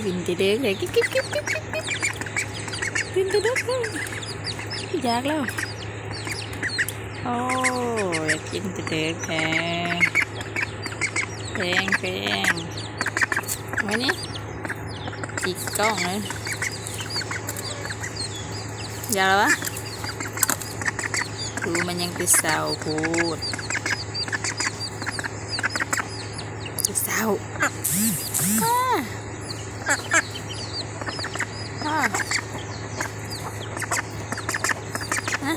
กินจะเด็กเลยกิ๊บกิ๊บกิ๊บกิ๊บกิ๊บกินจะเด็กเลยอยากแล้วโอ้อยากกินจะเด็กแพงแพงแพงวันนี้จิกกล้องเลยอยากแล้ววะดูมันยังติดเสาพูดติดเสาฮะ